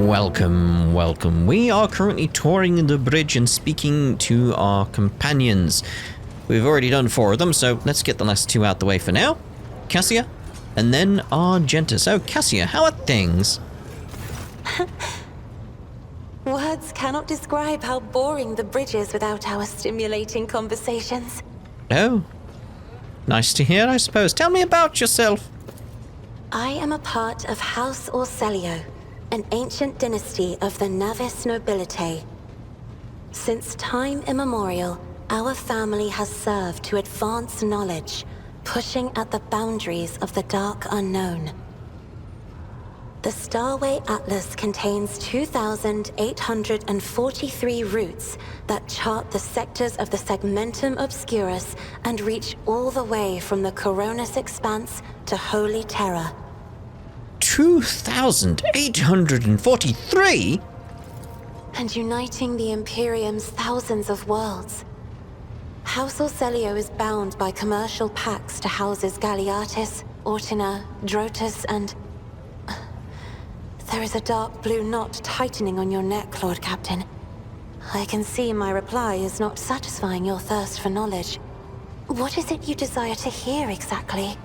Welcome, welcome. We are currently touring the bridge and speaking to our companions. We've already done 4 of them, so let's get the last 2 out the way for now. Cassia, and then Argenta. So, Cassia, how are things? Words cannot describe how boring the bridge is without our stimulating conversations. Oh, nice to hear, I suppose. Tell me about yourself. I am a part of House Orcelio, an ancient dynasty of the Navis nobility. Since time immemorial, our family has served to advance knowledge, pushing at the boundaries of the dark unknown. The Starway Atlas contains 2,843 routes that chart the sectors of the Segmentum Obscurus and reach all the way from the Coronis Expanse to Holy Terra. 2,843? And uniting the Imperium's thousands of worlds. House Orcelio is bound by commercial pacts to houses Galeatis, Ortina, Drotus, and... There is a dark blue knot tightening on your neck, Lord Captain. I can see my reply is not satisfying your thirst for knowledge. What is it you desire to hear exactly?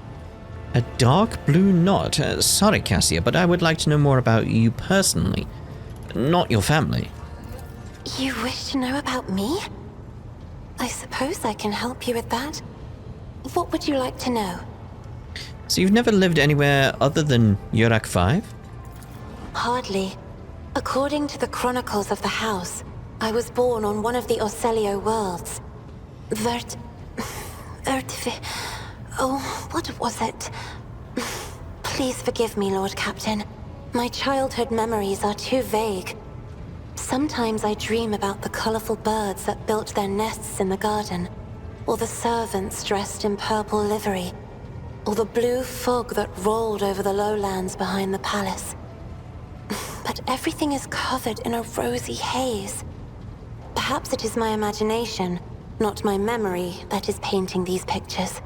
A dark blue knot? Sorry, Cassia, but I would like to know more about you personally, not your family. You wish to know about me? I suppose I can help you with that. What would you like to know? So you've never lived anywhere other than Yurak 5? Hardly. According to the chronicles of the house, I was born on one of the Orcelio worlds. Oh, what was it? Please forgive me, Lord Captain. My childhood memories are too vague. Sometimes I dream about the colorful birds that built their nests in the garden, or the servants dressed in purple livery, or the blue fog that rolled over the lowlands behind the palace. But everything is covered in a rosy haze. Perhaps it is my imagination, not my memory, that is painting these pictures.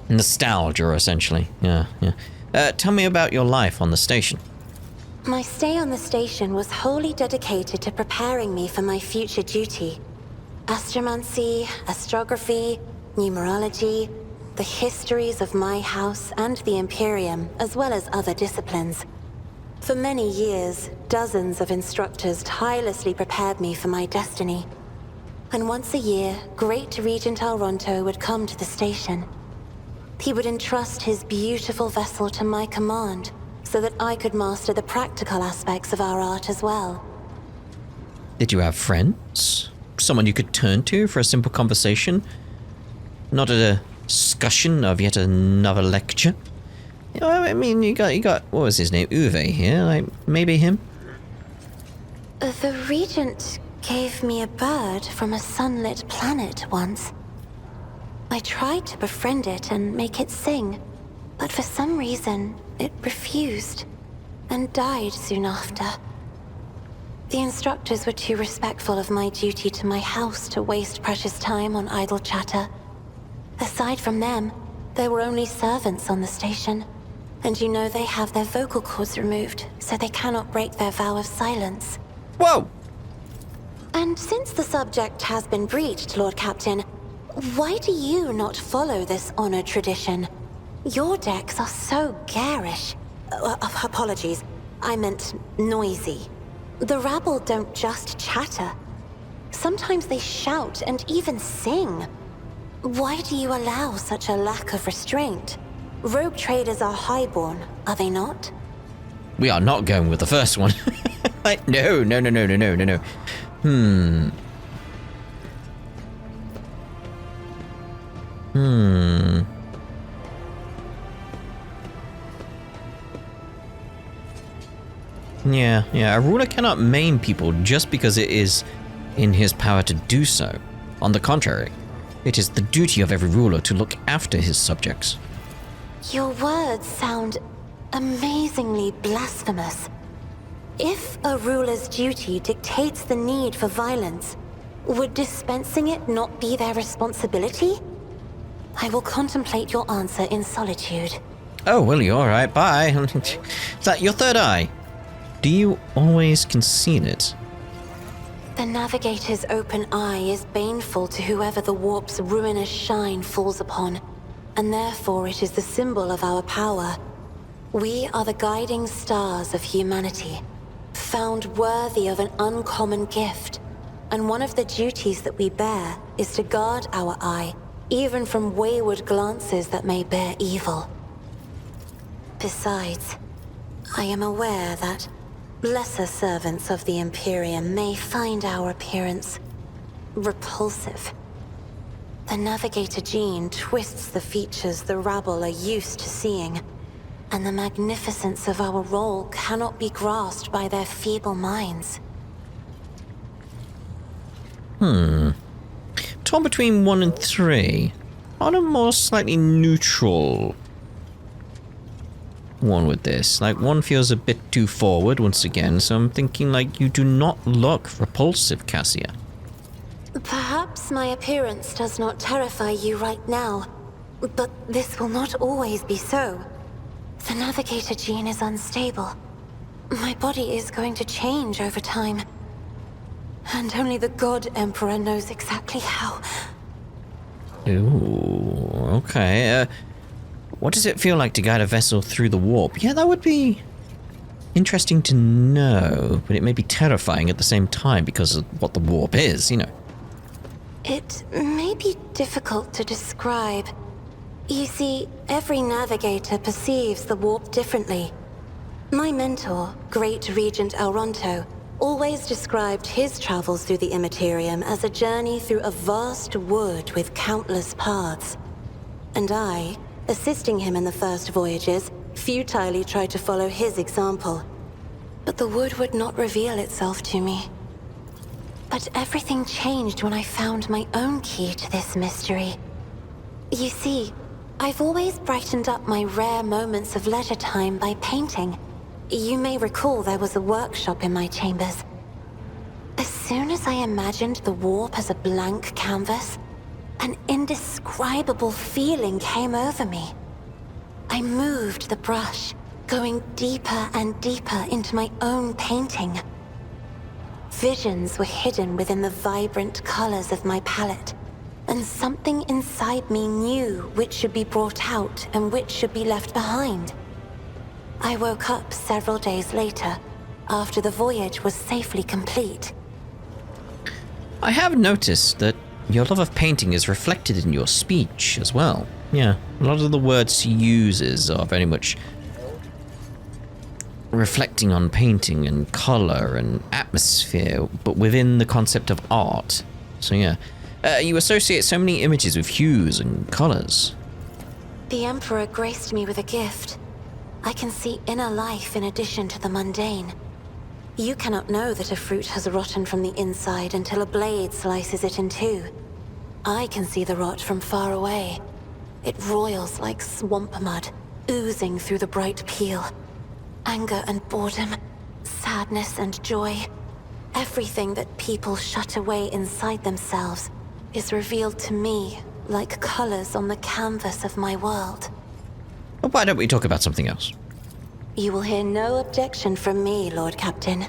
Nostalgia, essentially. Yeah. Tell me about your life on the station. My stay on the station was wholly dedicated to preparing me for my future duty. Astromancy, astrography, numerology, the histories of my house and the Imperium, as well as other disciplines. For many years, dozens of instructors tirelessly prepared me for my destiny. And once a year, Great Regent Alronto would come to the station. He would entrust his beautiful vessel to my command, so that I could master the practical aspects of our art as well. Did you have friends? Someone you could turn to for a simple conversation? Not a discussion of yet another lecture? You know, I mean, you got, what was his name? Uwe here, like, maybe him? The Regent gave me a bird from a sunlit planet once. I tried to befriend it and make it sing, but for some reason, it refused, and died soon after. The instructors were too respectful of my duty to my house to waste precious time on idle chatter. Aside from them, there were only servants on the station, and you know they have their vocal cords removed, so they cannot break their vow of silence. Whoa! And since the subject has been breached, Lord Captain, why do you not follow this honored tradition? Your decks are so garish. Apologies, I meant noisy. The rabble don't just chatter. Sometimes they shout and even sing. Why do you allow such a lack of restraint? Rogue traders are highborn, are they not? We are not going with the first one. No. Yeah, a ruler cannot maim people just because it is in his power to do so. On the contrary, it is the duty of every ruler to look after his subjects. Your words sound amazingly blasphemous. If a ruler's duty dictates the need for violence, would dispensing it not be their responsibility? I will contemplate your answer in solitude. Oh, will you? All right, bye. Is that your third eye? do you always conceal it? The Navigator's open eye is baneful to whoever the warp's ruinous shine falls upon, and therefore it is the symbol of our power. We are the guiding stars of humanity, found worthy of an uncommon gift, and one of the duties that we bear is to guard our eye, even from wayward glances that may bear evil. Besides, I am aware that lesser servants of the Imperium may find our appearance repulsive. The Navigator gene twists the features the rabble are used to seeing, and the magnificence of our role cannot be grasped by their feeble minds. Torn between 1 and 3. On a more slightly neutral one with this. Like, 1 feels a bit too forward once again, so I'm thinking, like, you do not look repulsive, Cassia. Perhaps my appearance does not terrify you right now, but this will not always be so. The Navigator gene is unstable. My body is going to change over time. And only the God Emperor knows exactly how. Ooh, okay. What does it feel like to guide a vessel through the warp? Yeah, that would be interesting to know, but it may be terrifying at the same time because of what the warp is, you know. It may be difficult to describe. You see, every navigator perceives the warp differently. My mentor, Great Regent Alronto, always described his travels through the Immaterium as a journey through a vast wood with countless paths. And I, assisting him in the first voyages, futilely tried to follow his example. But the wood would not reveal itself to me. But everything changed when I found my own key to this mystery. You see, I've always brightened up my rare moments of leisure time by painting. You may recall there was a workshop in my chambers. As soon as I imagined the warp as a blank canvas, an indescribable feeling came over me. I moved the brush, going deeper and deeper into my own painting. Visions were hidden within the vibrant colors of my palette, and something inside me knew which should be brought out and which should be left behind. I woke up several days later, after the voyage was safely complete. I have noticed that your love of painting is reflected in your speech as well. Yeah, a lot of the words she uses are very much reflecting on painting and color and atmosphere, but within the concept of art. So yeah, you associate so many images with hues and colors. The Emperor graced me with a gift. I can see inner life in addition to the mundane. You cannot know that a fruit has rotten from the inside until a blade slices it in two. I can see the rot from far away. It roils like swamp mud, oozing through the bright peel. Anger and boredom, sadness and joy. Everything that people shut away inside themselves is revealed to me like colors on the canvas of my world. Well, why don't we talk about something else? You will hear no objection from me, Lord Captain.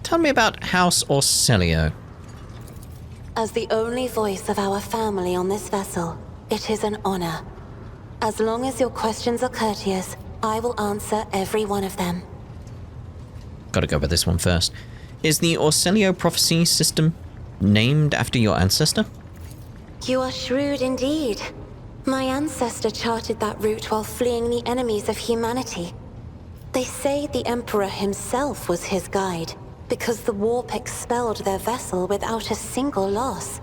Tell me about House Orselio. As the only voice of our family on this vessel, it is an honor. As long as your questions are courteous, I will answer every one of them. Gotta go with this one first. Is the Orselio prophecy system named after your ancestor? You are shrewd indeed. My ancestor charted that route while fleeing the enemies of humanity. They say the Emperor himself was his guide, because the warp expelled their vessel without a single loss.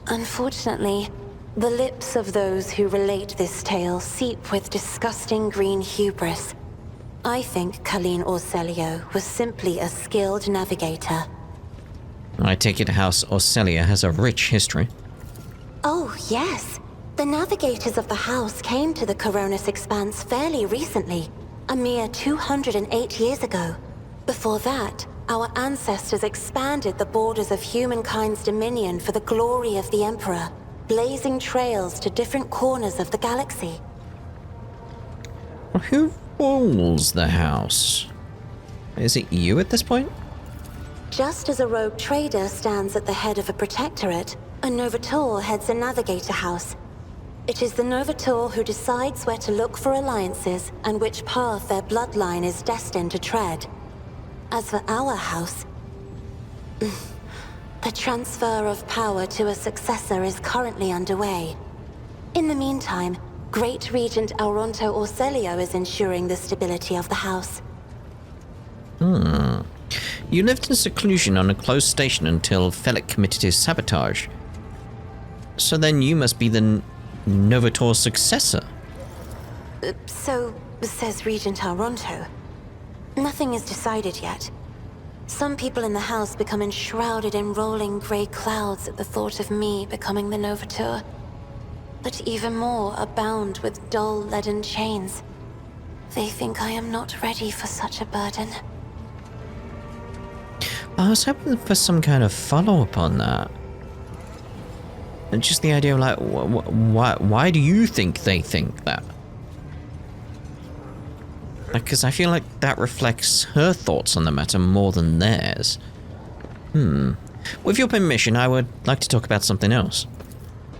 Unfortunately, the lips of those who relate this tale seep with disgusting green hubris. I think Colleen Orselio was simply a skilled navigator. I take it House Orselio has a rich history. Oh, yes. The navigators of the house came to the Coronis Expanse fairly recently, a mere 208 years ago. Before that, our ancestors expanded the borders of humankind's dominion for the glory of the Emperor, blazing trails to different corners of the galaxy. Who rules the house? Is it you at this point? Just as a rogue trader stands at the head of a protectorate, a Novator heads a navigator house. It is the Novator who decides where to look for alliances and which path their bloodline is destined to tread. As for our house, the transfer of power to a successor is currently underway. In the meantime, Great Regent Auronto Orselio is ensuring the stability of the house. You lived in seclusion on a closed station until Felic committed his sabotage. So then you must be the Novator's successor. So says Regent Auronto. Nothing is decided yet. Some people in the house become enshrouded in rolling grey clouds at the thought of me becoming the Novator. But even more are bound with dull leaden chains. They think I am not ready for such a burden. I was hoping for some kind of follow-up on that. And just the idea of like, why do you think they think that? Because I feel like that reflects her thoughts on the matter more than theirs. With your permission, I would like to talk about something else.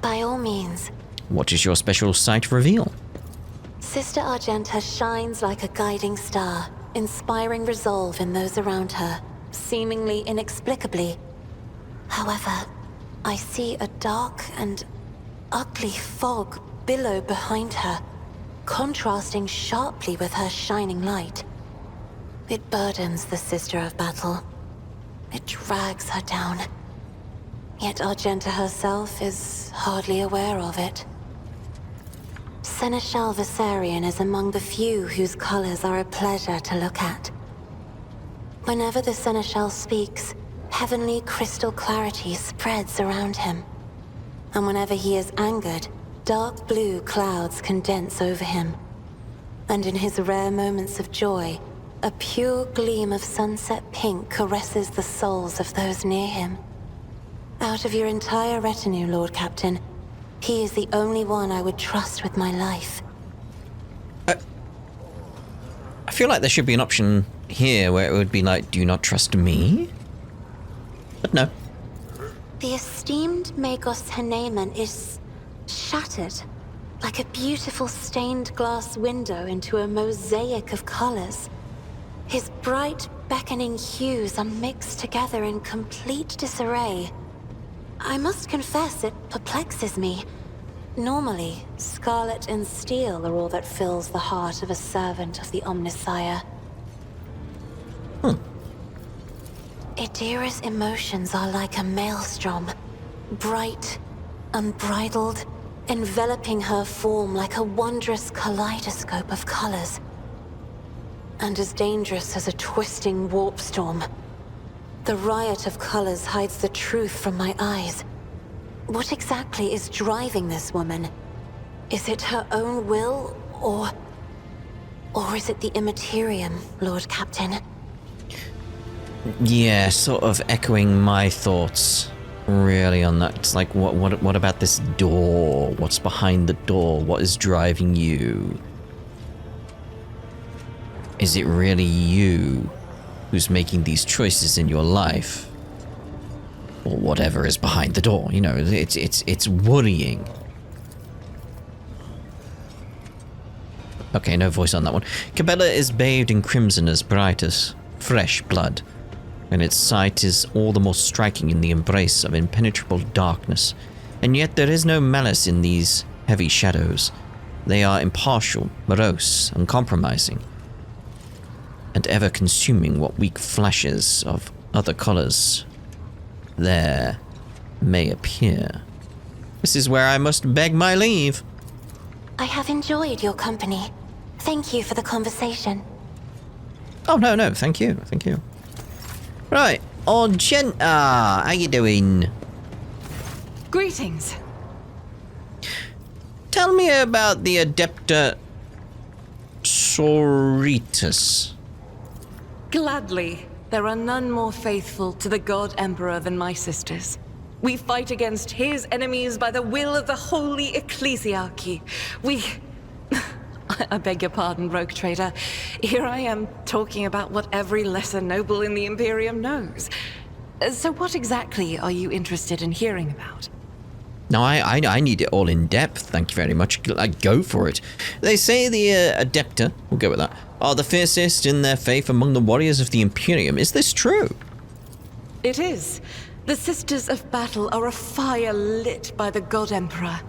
By all means. What is your special sight reveal? Sister Argenta shines like a guiding star, inspiring resolve in those around her, seemingly inexplicably. However, I see a dark and ugly fog billow behind her, contrasting sharply with her shining light. It burdens the Sister of Battle. It drags her down. Yet Argenta herself is hardly aware of it. Seneschal Viserion is among the few whose colors are a pleasure to look at. Whenever the Seneschal speaks, heavenly crystal clarity spreads around him. And whenever he is angered, dark blue clouds condense over him. And in his rare moments of joy, a pure gleam of sunset pink caresses the souls of those near him. Out of your entire retinue, Lord Captain, he is the only one I would trust with my life. I feel like there should be an option here where it would be like, do you not trust me? But no. The esteemed Magos Haneman is shattered, like a beautiful stained glass window into a mosaic of colors. His bright, beckoning hues are mixed together in complete disarray. I must confess it perplexes me. Normally, scarlet and steel are all that fills the heart of a servant of the Omnissiah. Idira's emotions are like a maelstrom, bright, unbridled, enveloping her form like a wondrous kaleidoscope of colors. And as dangerous as a twisting warp storm. The riot of colors hides the truth from my eyes. What exactly is driving this woman? Is it her own will, or is it the Immaterium, Lord Captain? Yeah, sort of echoing my thoughts, really, on that. It's like, what about this door? What's behind the door? What is driving you? Is it really you who's making these choices in your life? Or whatever is behind the door, you know, it's worrying. Okay, no voice on that one. Cabela is bathed in crimson as bright as fresh blood, and its sight is all the more striking in the embrace of impenetrable darkness. And yet there is no malice in these heavy shadows. They are impartial, morose, uncompromising, and ever consuming what weak flashes of other colors there may appear. This is where I must beg my leave. I have enjoyed your company. Thank you for the conversation. Oh, no, thank you. Right, Argenta, how you doing? Greetings. Tell me about the Adepta Sororitas. Gladly. There are none more faithful to the God Emperor than my sisters. We fight against his enemies by the will of the Holy Ecclesiarchy. I beg your pardon, rogue trader. Here I am talking about what every lesser noble in the Imperium knows. So what exactly are you interested in hearing about? No, I need it all in depth, thank you very much. Go for it. They say the Adepta, we'll go with that, are the fiercest in their faith among the warriors of the Imperium. Is this true? It is. The Sisters of Battle are a fire lit by the God Emperor.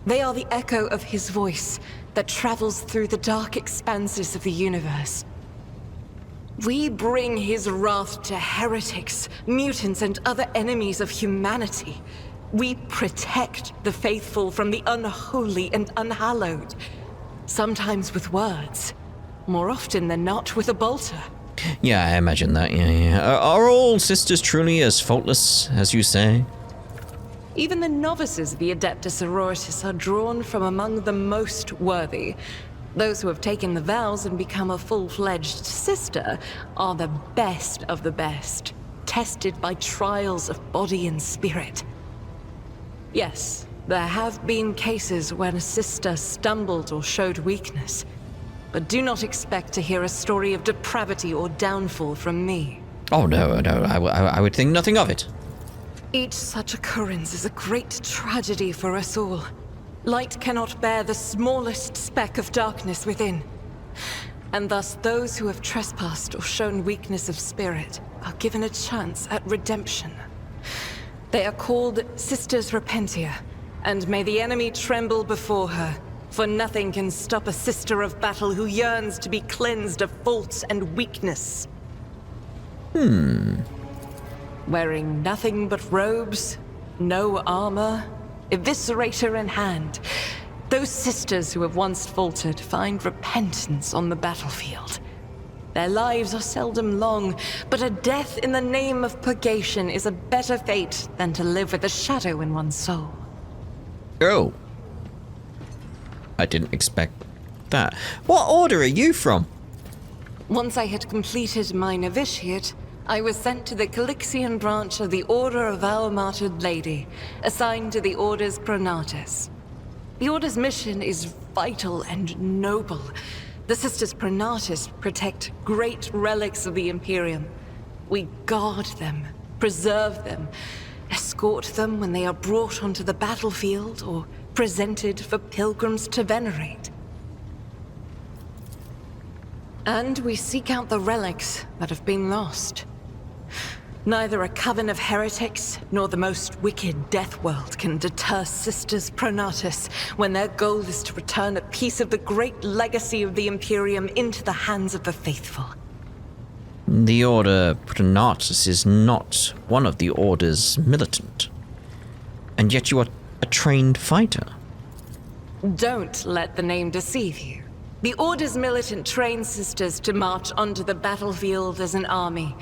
They are the echo of his voice that travels through the dark expanses of the universe. We bring his wrath to heretics, mutants, and other enemies of humanity. We protect the faithful from the unholy and unhallowed. Sometimes with words, more often than not with a bolter. Yeah, I imagine that, yeah. Are all sisters truly as faultless as you say? Even the novices of the Adepta Sororitas are drawn from among the most worthy. Those who have taken the vows and become a full-fledged sister are the best of the best, tested by trials of body and spirit. Yes, there have been cases when a sister stumbled or showed weakness, but do not expect to hear a story of depravity or downfall from me. Oh no, I would think nothing of it. Each such occurrence is a great tragedy for us all. Light cannot bear the smallest speck of darkness within. And thus those who have trespassed or shown weakness of spirit are given a chance at redemption. They are called Sisters Repentia, and may the enemy tremble before her, for nothing can stop a sister of battle who yearns to be cleansed of fault and weakness. Wearing nothing but robes, no armor, eviscerator in hand, those sisters who have once faltered find repentance on the battlefield. Their lives are seldom long, but a death in the name of purgation is a better fate than to live with a shadow in one's soul. Oh. I didn't expect that. What order are you from? Once I had completed my novitiate, I was sent to the Calixian branch of the Order of Our Martyred Lady, assigned to the Order's Pronatus. The Order's mission is vital and noble. The Sisters Pronatus protect great relics of the Imperium. We guard them, preserve them, escort them when they are brought onto the battlefield or presented for pilgrims to venerate. And we seek out the relics that have been lost. Neither a coven of heretics nor the most wicked death world can deter Sisters Pronatus when their goal is to return a piece of the great legacy of the Imperium into the hands of the faithful. The Order Pronatus is not one of the Order's militant. And yet you are a trained fighter. Don't let the name deceive you. The Order's militant trains sisters to march onto the battlefield as an army.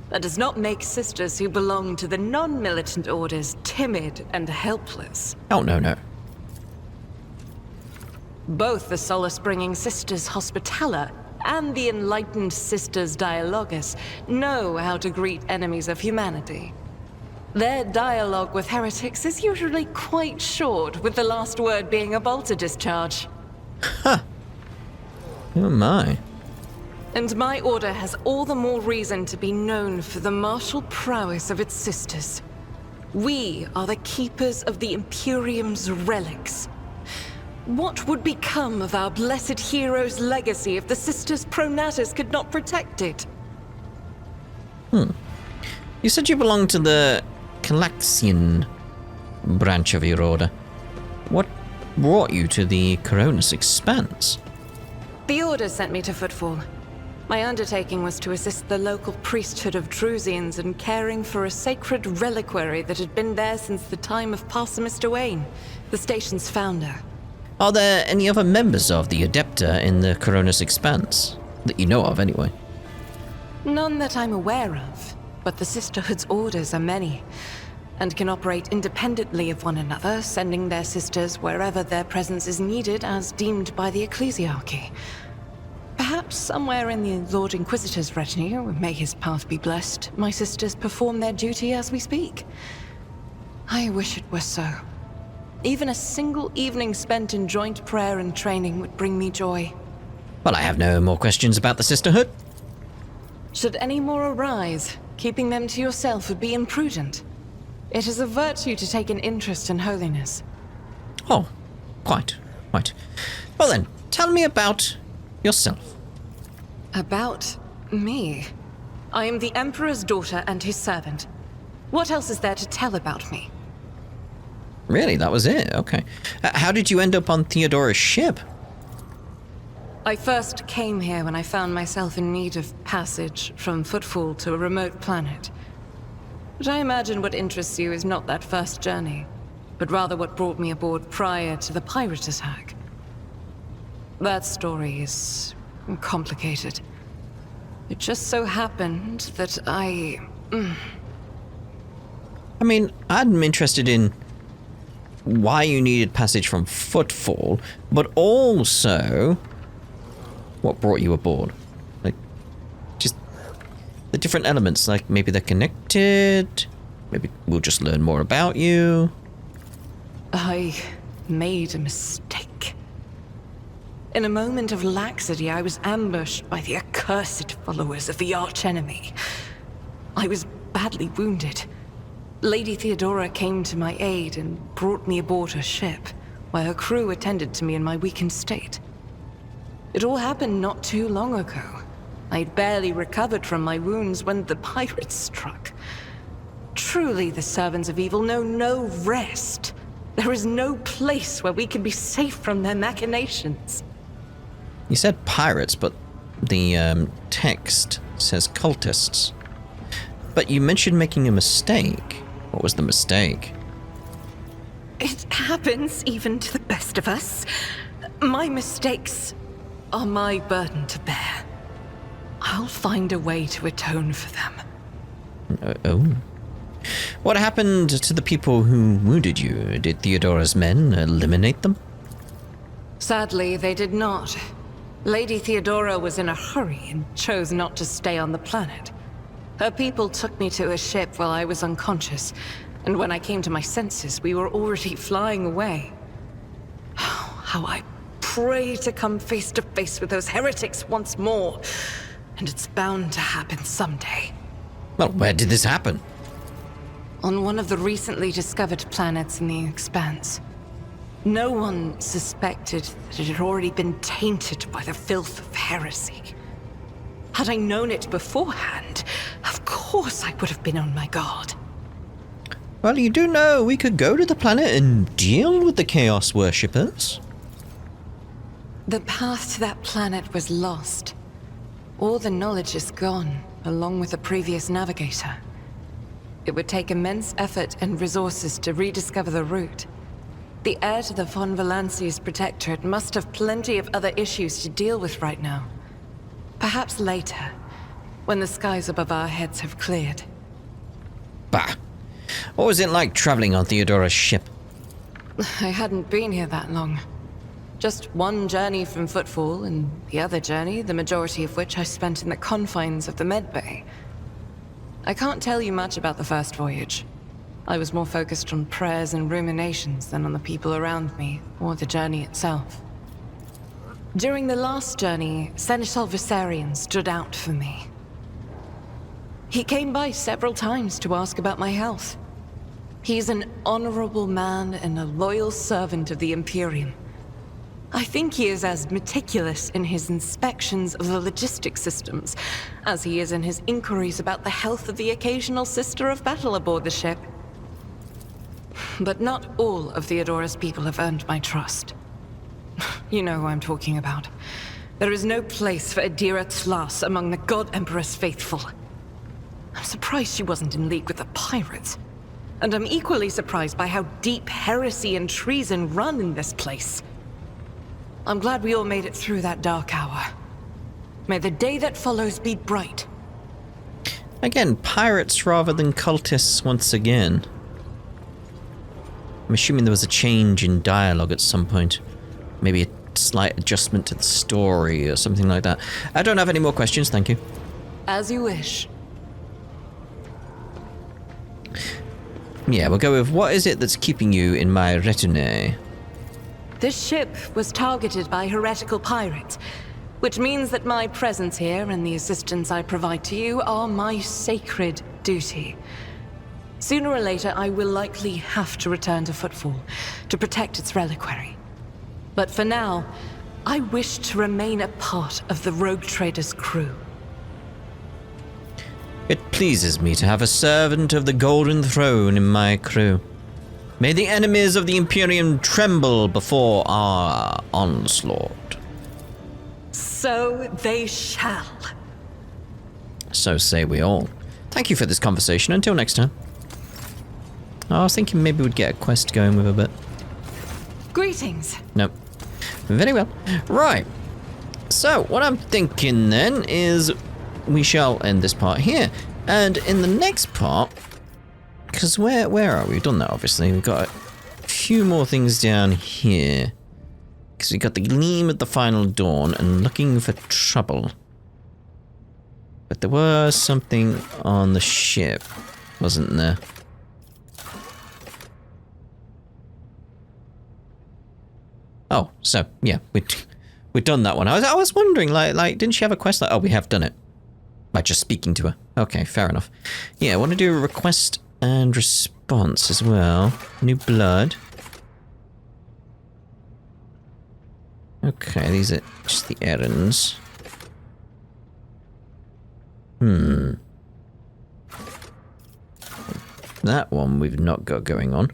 That does not make sisters who belong to the non-militant orders timid and helpless. Oh, no. Both the solace-bringing Sisters Hospitaller and the enlightened Sisters Dialogus know how to greet enemies of humanity. Their dialogue with heretics is usually quite short, with the last word being a bolter discharge. Ha! Oh my. And my order has all the more reason to be known for the martial prowess of its sisters. We are the keepers of the Imperium's relics. What would become of our blessed hero's legacy if the Sisters Pronatus could not protect it? You said you belong to the Calaxian branch of your order. What brought you to the Coronis Expanse? The Order sent me to Footfall. My undertaking was to assist the local priesthood of Drusians in caring for a sacred reliquary that had been there since the time of Parson Mr. Wayne, the station's founder. Are there any other members of the Adepta in the Coronis Expanse? That you know of, anyway. None that I'm aware of, but the Sisterhood's orders are many, and can operate independently of one another, sending their sisters wherever their presence is needed as deemed by the Ecclesiarchy. Perhaps somewhere in the Lord Inquisitor's retinue, may his path be blessed, my sisters perform their duty as we speak. I wish it were so. Even a single evening spent in joint prayer and training would bring me joy. Well, I have no more questions about the Sisterhood. Should any more arise, keeping them to yourself would be imprudent. It is a virtue to take an interest in holiness. Oh, quite. Well then, tell me about yourself. About me? I am the Emperor's daughter and his servant. What else is there to tell about me? Really, that was it? Okay. How did you end up on Theodora's ship? I first came here when I found myself in need of passage from Footfall to a remote planet. But I imagine what interests you is not that first journey, but rather what brought me aboard prior to the pirate attack. That story is complicated. It just so happened that I mean, I'm interested in why you needed passage from Footfall, but also what brought you aboard. Like, just the different elements, like maybe they're connected, maybe we'll just learn more about you. I made a mistake. In a moment of laxity, I was ambushed by the accursed followers of the archenemy. I was badly wounded. Lady Theodora came to my aid and brought me aboard her ship, while her crew attended to me in my weakened state. It all happened not too long ago. I'd barely recovered from my wounds when the pirates struck. Truly, the servants of evil know no rest. There is no place where we can be safe from their machinations. You said pirates, but the text says cultists. But you mentioned making a mistake. What was the mistake? It happens even to the best of us. My mistakes are my burden to bear. I'll find a way to atone for them. Oh. What happened to the people who wounded you? Did Theodora's men eliminate them? Sadly, they did not. Lady Theodora was in a hurry and chose not to stay on the planet. Her people took me to a ship while I was unconscious, and when I came to my senses, we were already flying away. How I pray to come face to face with those heretics once more, and it's bound to happen someday. Well, where did this happen? On one of the recently discovered planets in the Expanse. No one suspected that it had already been tainted by the filth of heresy. Had I known it beforehand, of course I would have been on my guard. Well, you do know we could go to the planet and deal with the Chaos Worshippers. The path to that planet was lost. All the knowledge is gone, along with the previous navigator. It would take immense effort and resources to rediscover the route. The heir to the von Valanci's protectorate must have plenty of other issues to deal with right now. Perhaps later, when the skies above our heads have cleared. Bah! What was it like traveling on Theodora's ship? I hadn't been here that long. Just one journey from Footfall, and the other journey, the majority of which I spent in the confines of the medbay. I can't tell you much about the first voyage. I was more focused on prayers and ruminations than on the people around me, or the journey itself. During the last journey, Seneschal Viserion stood out for me. He came by several times to ask about my health. He's an honorable man and a loyal servant of the Imperium. I think he is as meticulous in his inspections of the logistics systems as he is in his inquiries about the health of the occasional sister of battle aboard the ship. But not all of Theodora's people have earned my trust. You know who I'm talking about. There is no place for Adira Tlas among the God Emperor's faithful. I'm surprised she wasn't in league with the pirates. And I'm equally surprised by how deep heresy and treason run in this place. I'm glad we all made it through that dark hour. May the day that follows be bright. Again, pirates rather than cultists once again. I'm assuming there was a change in dialogue at some point. Maybe a slight adjustment to the story or something like that. I don't have any more questions, thank you. As you wish. Yeah, we'll go with what is it that's keeping you in my retinue? This ship was targeted by heretical pirates. which means that my presence here and the assistance I provide to you are my sacred duty. Sooner or later, I will likely have to return to Footfall to protect its reliquary. But for now, I wish to remain a part of the Rogue Trader's crew. It pleases me to have a servant of the Golden Throne in my crew. May the enemies of the Imperium tremble before our onslaught. So they shall. So say we all. Thank you for this conversation. Until next time. I was thinking maybe we'd get a quest going with a bit. Greetings. Nope. Very well. Right. So, what I'm thinking then is we shall end this part here. And in the next part, because where are we? We've done that, obviously. We've got a few more things down here. Because we got the gleam at the final dawn and looking for trouble. But there was something on the ship, wasn't there? Oh, so yeah, we'd done that one. I was wondering, like, didn't she have a quest? Like, oh, we have done it by just speaking to her. Okay, fair enough. Yeah, I want to do a request and response as well. New blood. Okay, these are just the errands. That one we've not got going on.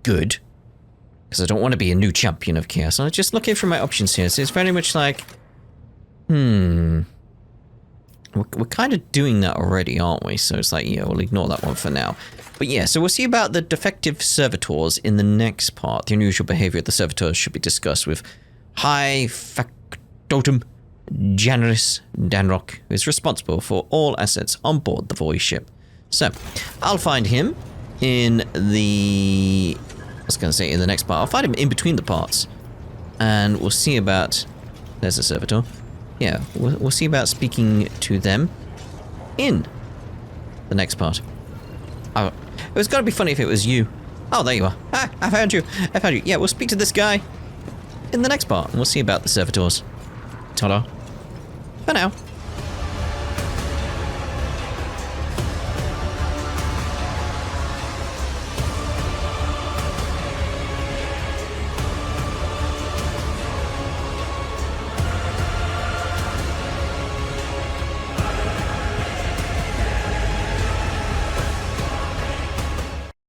Good. Because I don't want to be a new champion of chaos. I'm just looking for my options here. So it's very much like... We're kind of doing that already, aren't we? So it's like, yeah, we'll ignore that one for now. But yeah, so we'll see about the defective servitors in the next part. The unusual behavior of the servitors should be discussed with High Factotum Generis Danrock, who is responsible for all assets on board the voyage ship. So, I'll find him in the... I was going to say in the next part. I'll find him in between the parts. And we'll see about... There's a servitor. Yeah, we'll see about speaking to them in the next part. Oh, it was going to be funny if it was you. Oh, there you are. Ah, I found you. I found you. Yeah, we'll speak to this guy in the next part. And we'll see about the servitors. Ta-da. For now.